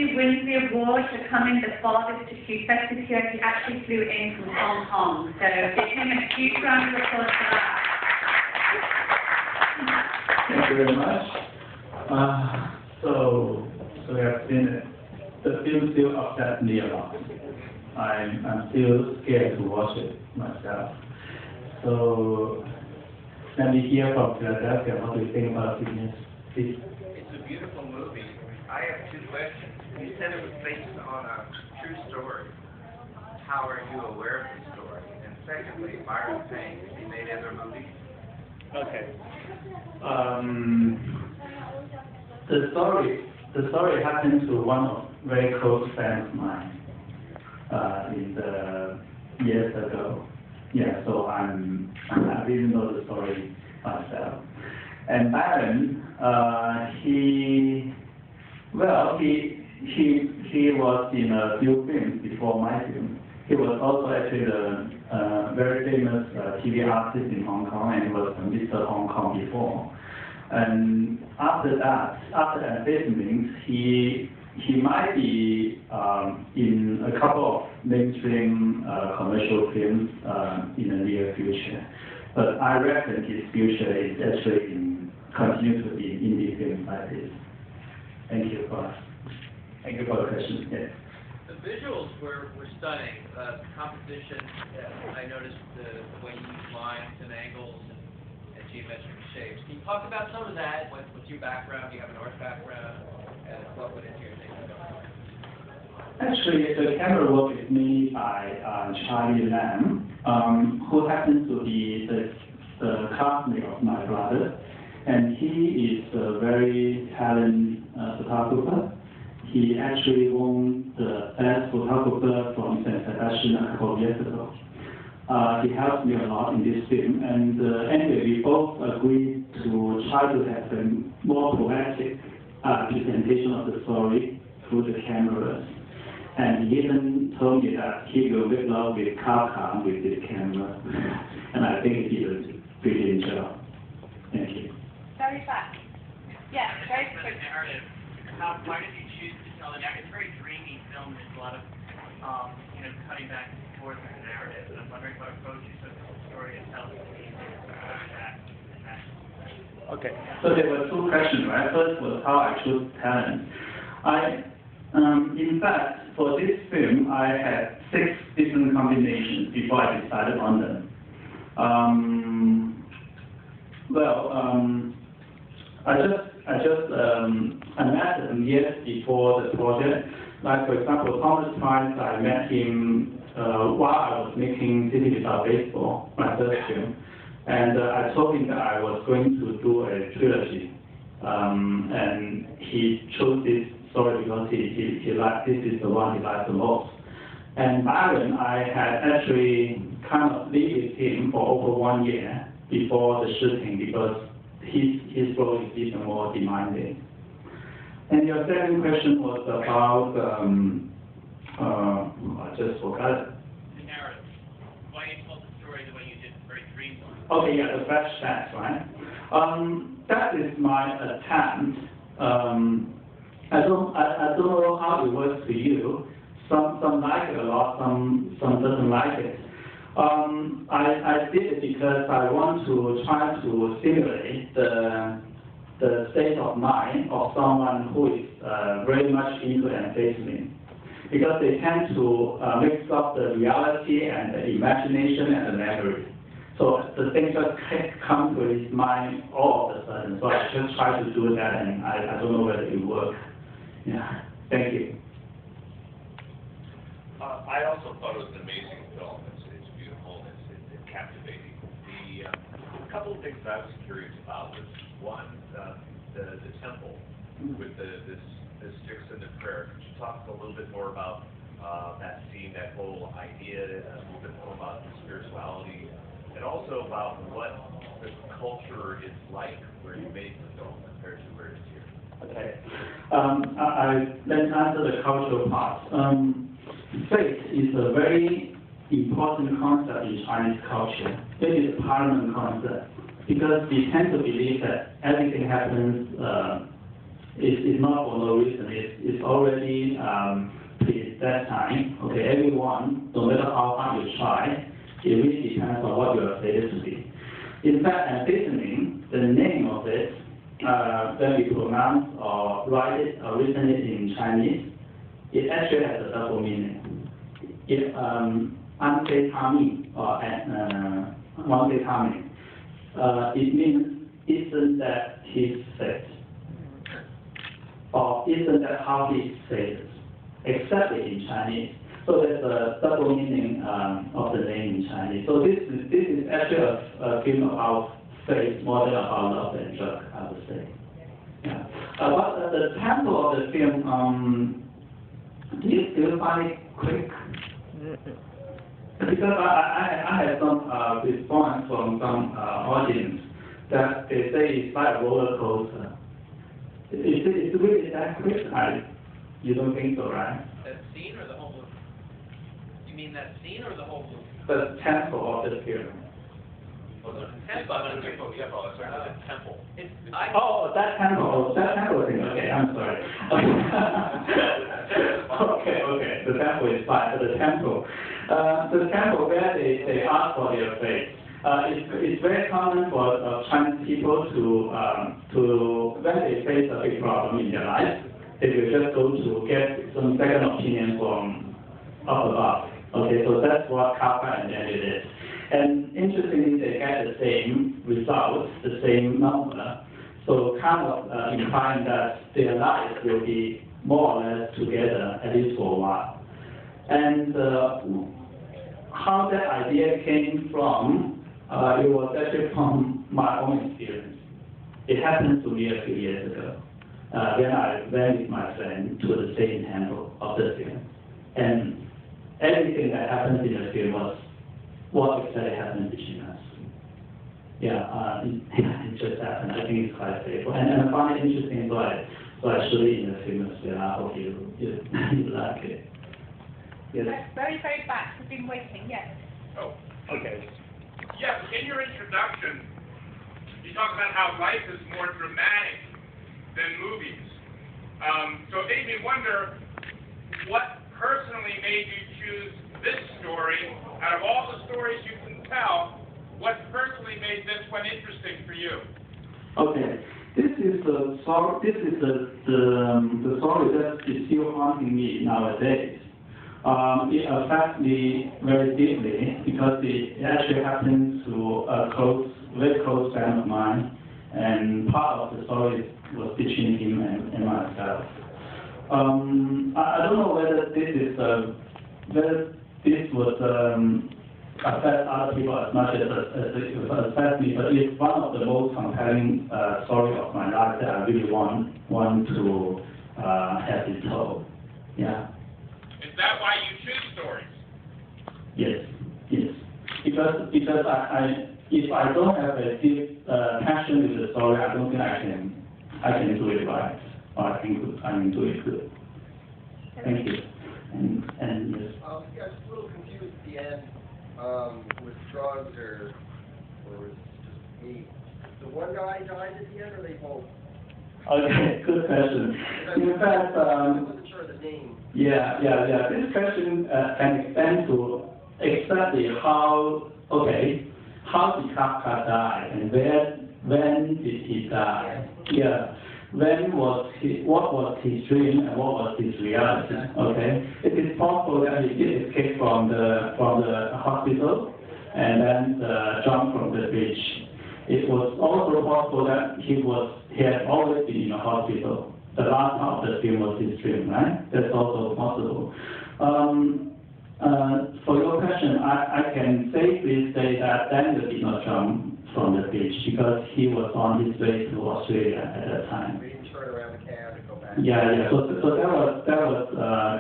actually wins the award for coming the farthest to Q Festive here. He actually flew in from Hong Kong. So give him a huge round of applause for that. Thank you very much. So we have seen it. The film still upsets me a lot. I'm still scared to watch it myself. So let me hear from Philadelphia. What do you think about it? Please. It's a beautiful movie. I have two questions. You said it was based on a true story. How are you aware of the story? And secondly, Byron Payne, has he made other movies? Okay. The story happened to one of very close friends of mine in the years ago. Yeah, so I didn't know the story myself. And Byron, he was in a few films before my film. He was also actually a very famous TV artist in Hong Kong, and he was Mr. Hong Kong before. And after that, after Amphetamine, he might be in a couple of mainstream commercial films in the near future. But I reckon his future is actually continue to be in indie films like this. Thank you for the question. Yes. The visuals were stunning. The composition, I noticed the way you use lines and angles and geometric shapes. Can you talk about some of that? What's your background? Do you have an art background? And what went into your thinking? Actually, the camera work is made by Charlie Lam, who happens to be the classmate of my brother. And he is a very talented photographer. He actually won the best photographer from St. Sebastian a couple of years ago. He helped me a lot in this film. And anyway, we both agreed to try to have a more poetic presentation of the story through the cameras. And he even told me that he will make love with Kafka with this camera. And I think he did a pretty good job. Thank you. Very fast. Yeah, very quick. Narrative. Why did you choose to tell the narrative? It's a very dreamy film. There's a lot of, cutting back and forth with the narrative. And I'm wondering what approach you took to the story to tell that. Okay. So there were two questions, right? First was how I chose talent. In fact, for this film, I had 6 different combinations before I decided on them. I met him years before the project. Like, for example, Thomas Price, I met him while I was making City Without Baseball, my first film. And I told him that I was going to do a trilogy. And he chose this story because he liked, this is the one he liked the most. And Byron, I had actually kind of lived with him for over 1 year before the shooting because his role is even more demanding. And your second question was about, I just forgot it. The narrative. Why you told the story the way you did, very dreamlike. Okay, yeah, the flashbacks, right? That is my attempt. I don't know how it works for you. Some like it a lot, some doesn't like it. I did it because I want to try to simulate the state of mind of someone who is very much into amphetamine. Because they tend to mix up the reality and the imagination and the memory. So the thing just comes to his mind all of a sudden. So I just try to do that, and I don't know whether it works. Yeah, thank you. I also thought it was an amazing film. It's beautiful. It's captivating. A couple of things that I was curious about was one, the temple with the sticks and the prayer. Could you talk a little bit more about that scene, that whole idea, a little bit more about the spirituality, and also about what the culture is like where you made the film compared to where it is here? Okay. Let's answer the cultural part. Faith is a very important concept in Chinese culture. It is a paramount concept because we tend to believe that everything happens It's not for no reason. It's already that time. Okay, everyone, no matter how hard you try, it really depends on what you are slated to be. In fact, amphetamine, the name of it, when we pronounce or write it or written it in Chinese, it actually has a double meaning. It amphetamine or amphetamine, it means isn't that his fate, or isn't that how he says it, except in Chinese. So there's a double meaning of the name in Chinese. So this is actually a film about faith more than about love and drug, I would say. Yeah. But the tempo of the film, do you find it quick? Because I had some response from some audience that they say it's like a roller coaster. It's really that quick? You don't think so, right? That scene or the whole movie? You mean that scene or the whole movie? The tempo of the film. Oh, the tempo, yeah, sorry, the temple. That tempo thing. Okay, I'm sorry. Okay, the tempo is fine, but the tempo where they ask for their faith. It's very common for Chinese people to when they face a big problem in their life, they will just go to get some second opinion from up above. Okay, so that's what Kafka and Daniel did. And interestingly, they get the same result, the same number. So kind of implying that their lives will be more or less together, at least for a while. And how that idea came from, it was actually from my own experience. It happened to me a few years ago when I went with my friend to the same temple of the film. And everything that happened in the film was what exactly happened between us. Yeah, it just happened. I think it's quite stable. And I find it interesting, so I showed it in the film as well. I hope you like it. Yes. Very, very back. We've been waiting, yes. Oh, Okay. yes, in your introduction, you talk about how life is more dramatic than movies. So it made me wonder what personally made you choose this story. Out of all the stories you can tell, what personally made this one interesting for you? Okay. This is the story. This is the story that is still haunting me nowadays. It affects me very deeply because it actually happens to a very close friend of mine, and part of the story was between him and myself. I don't know whether this would affect other people as much as it affects me, but it's one of the most compelling stories of my life that I really want to have it told. Yeah. Is that why you choose stories? Yes. Because if I don't have a deep passion with the story, I don't think I can do it right, or I can do it good. Thank you. And yes. Yeah, I was a little confused at the end with drugs or was it just me? The one guy died at the end, or they both? Okay, good question. In fact, I wasn't sure of the name. Yeah. This question can extend to exactly how did Kafka die and when did he die? Yeah. What was his dream and what was his reality? Okay. It is possible that he did escape from the hospital and then jump from the bridge. It was also possible that he had always been in the hospital. The last part of the film was his dream, right? That's also possible. For your question, I can safely say that Daniel did not jump from the bridge because he was on his way to Australia at that time. We didn't turn around the cab and go back. Yeah. So that was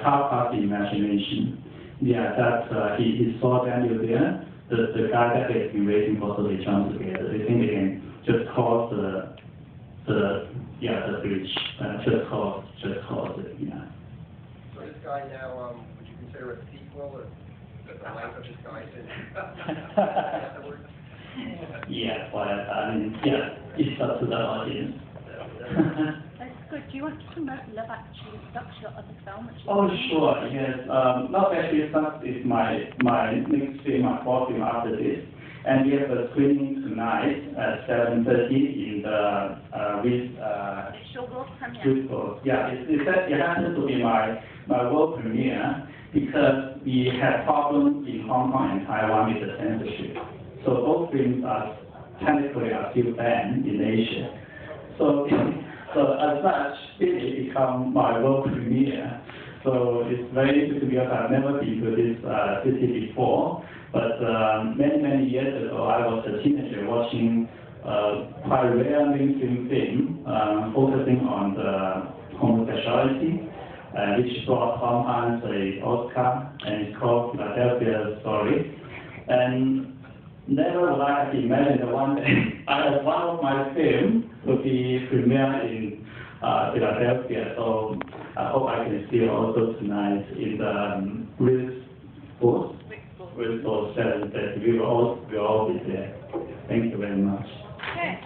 Kafka's imagination. Yeah, that he saw Daniel there. The guy that they've been waiting for, so they jump together. They think they can just cross the bridge. Just cross it. Yeah. So this guy now, would you consider it a sequel or the life of this guy since afterwards? Yeah, but I mean, yeah, it's up to the audience. good. Do you want to promote Love Actually? That's your other film. Oh, sure, yes. Love Actually is my next film, my fourth film after this. And we have a screening tonight at 7:30 in the It's your world premiere. Yeah, it happens to be my world premiere because we had problems in Hong Kong and Taiwan with the censorship. So both films are technically still banned in Asia. So as such, it become my world premiere. So it's very interesting because I've never been to this city before. But many years ago, I was a teenager watching quite rare mainstream film focusing on the homosexuality, which brought Tom Hanks an Oscar, and it's called Philadelphia Story. And never would I have imagined that one day one of my films would be premiered in Philadelphia. So I hope I can see it also tonight in the with those 7:30. We will all be there. Thank you very much. Okay.